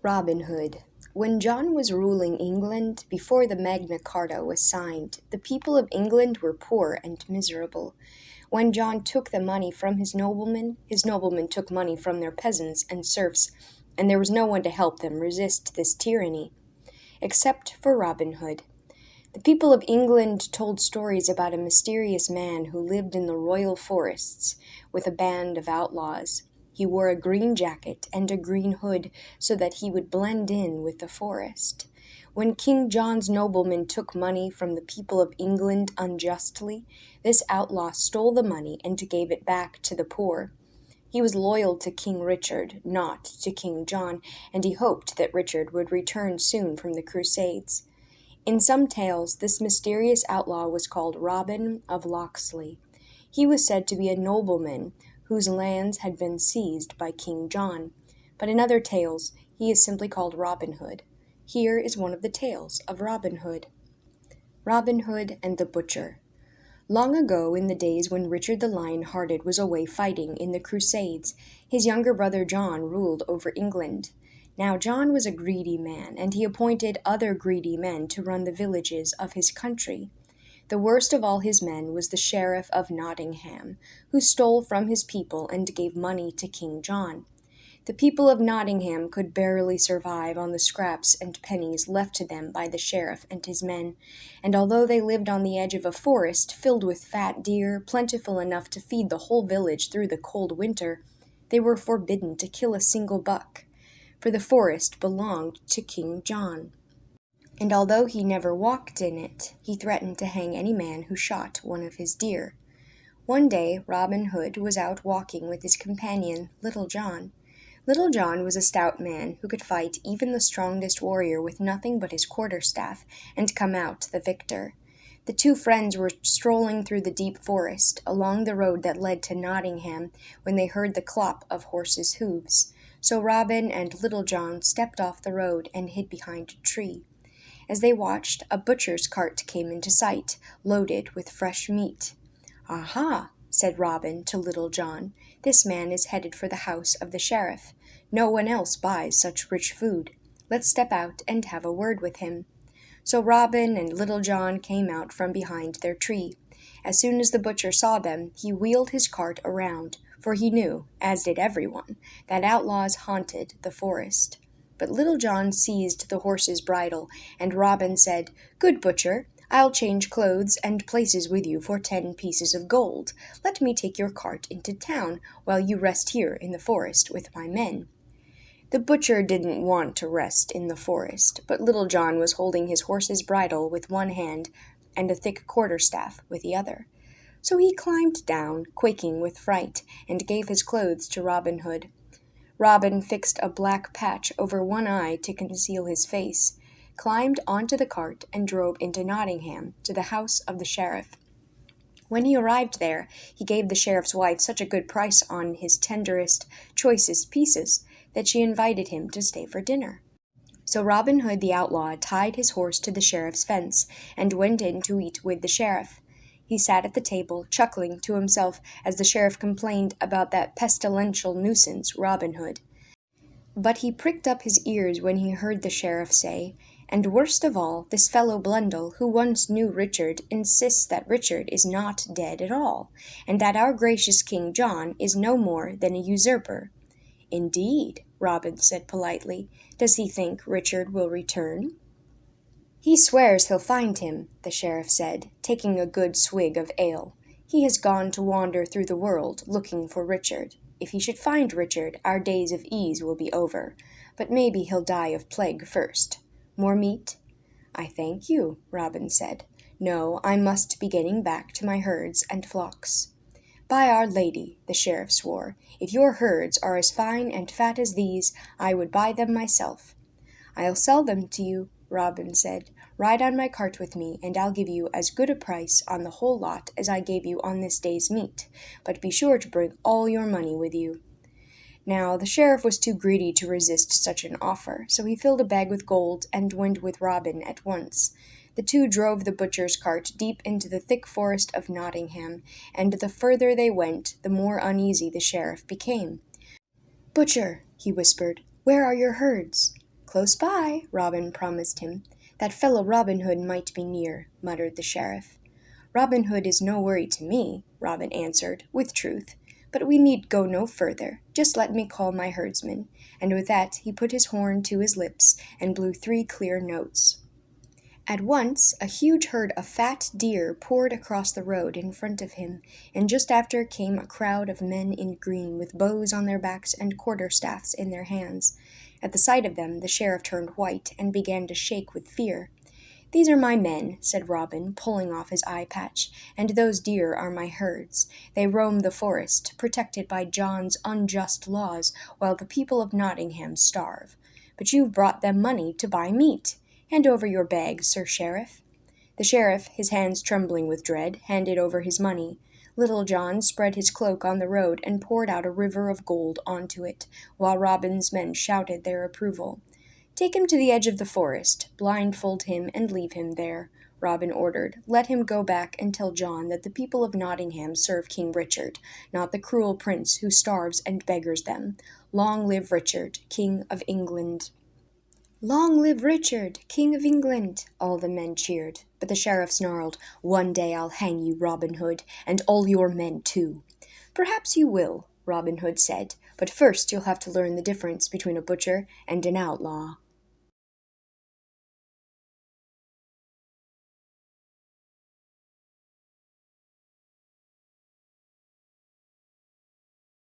Robin Hood. When John was ruling England, before the Magna Carta was signed, the people of England were poor and miserable. When John took the money from his noblemen took money from their peasants and serfs, and there was no one to help them resist this tyranny, except for Robin Hood. The people of England told stories about a mysterious man who lived in the royal forests with a band of outlaws. He wore a green jacket and a green hood so that he would blend in with the forest. When King John's noblemen took money from the people of England unjustly, this outlaw stole the money and gave it back to the poor. He was loyal to King Richard, not to King John, and he hoped that Richard would return soon from the Crusades. In some tales, this mysterious outlaw was called Robin of Locksley. He was said to be a nobleman whose lands had been seized by King John, but in other tales he is simply called Robin Hood. Here is one of the tales of Robin Hood. Robin Hood and the Butcher. Long ago, in the days when Richard the Lion-Hearted was away fighting in the Crusades, his younger brother John ruled over England. Now John was a greedy man, and he appointed other greedy men to run the villages of his country. The worst of all his men was the sheriff of Nottingham, who stole from his people and gave money to King John. The people of Nottingham could barely survive on the scraps and pennies left to them by the sheriff and his men, and although they lived on the edge of a forest filled with fat deer, plentiful enough to feed the whole village through the cold winter, they were forbidden to kill a single buck, for the forest belonged to King John. And although he never walked in it, he threatened to hang any man who shot one of his deer. One day Robin Hood was out walking with his companion, Little John. Little John was a stout man who could fight even the strongest warrior with nothing but his quarterstaff and come out the victor. The two friends were strolling through the deep forest, along the road that led to Nottingham, when they heard the clop of horses' hooves. So Robin and Little John stepped off the road and hid behind a tree. As they watched, a butcher's cart came into sight, loaded with fresh meat. "Aha!" said Robin to Little John. "This man is headed for the house of the sheriff. No one else buys such rich food. Let's step out and have a word with him." So Robin and Little John came out from behind their tree. As soon as the butcher saw them, he wheeled his cart around, for he knew, as did everyone, that outlaws haunted the forest. But Little John seized the horse's bridle, and Robin said, "Good butcher, I'll change clothes and places with you for 10 pieces of gold. Let me take your cart into town, while you rest here in the forest with my men." The butcher didn't want to rest in the forest, but Little John was holding his horse's bridle with one hand and a thick quarterstaff with the other. So he climbed down, quaking with fright, and gave his clothes to Robin Hood. Robin fixed a black patch over one eye to conceal his face, climbed onto the cart, and drove into Nottingham, to the house of the sheriff. When he arrived there, he gave the sheriff's wife such a good price on his tenderest, choicest pieces that she invited him to stay for dinner. So Robin Hood the outlaw tied his horse to the sheriff's fence and went in to eat with the sheriff. He sat at the table, chuckling to himself as the sheriff complained about that pestilential nuisance, Robin Hood. But he pricked up his ears when he heard the sheriff say, "And worst of all, this fellow Blundell, who once knew Richard, insists that Richard is not dead at all, and that our gracious King John is no more than a usurper." "Indeed," Robin said politely. "Does he think Richard will return?" "He swears he'll find him," the sheriff said, taking a good swig of ale. "He has gone to wander through the world, looking for Richard. If he should find Richard, our days of ease will be over. But maybe he'll die of plague first. More meat?" "I thank you," Robin said. "No, I must be getting back to my herds and flocks." "By Our Lady," the sheriff swore, "if your herds are as fine and fat as these, I would buy them myself." "I'll sell them to you," Robin said. "Ride on my cart with me, and I'll give you as good a price on the whole lot as I gave you on this day's meat, but be sure to bring all your money with you." Now the sheriff was too greedy to resist such an offer, so he filled a bag with gold and went with Robin at once. The two drove the butcher's cart deep into the thick forest of Nottingham, and the further they went, the more uneasy the sheriff became. "Butcher," he whispered, "where are your herds?" Close by, Robin promised him. That fellow Robin Hood might be near, muttered the sheriff. Robin Hood is no worry to me, Robin answered, with truth. But we need go no further. Just let me call my herdsman. And with that he put his horn to his lips and blew 3 clear notes. At once a huge herd of fat deer poured across the road in front of him, and just after came a crowd of men in green with bows on their backs and quarterstaffs in their hands. At the sight of them the sheriff turned white and began to shake with fear. "These are my men," said Robin, pulling off his eye patch, "and those deer are my herds. They roam the forest, protected by John's unjust laws, while the people of Nottingham starve. But you've brought them money to buy meat. Hand over your bag, Sir Sheriff." The sheriff, his hands trembling with dread, handed over his money. Little John spread his cloak on the road and poured out a river of gold onto it, while Robin's men shouted their approval. "Take him to the edge of the forest, blindfold him, and leave him there," Robin ordered. "Let him go back and tell John that the people of Nottingham serve King Richard, not the cruel prince who starves and beggars them. Long live Richard, King of England!" "Long live Richard, King of England!" all the men cheered, but the sheriff snarled, "One day I'll hang you, Robin Hood, and all your men too." "Perhaps you will," Robin Hood said, "but first you'll have to learn the difference between a butcher and an outlaw."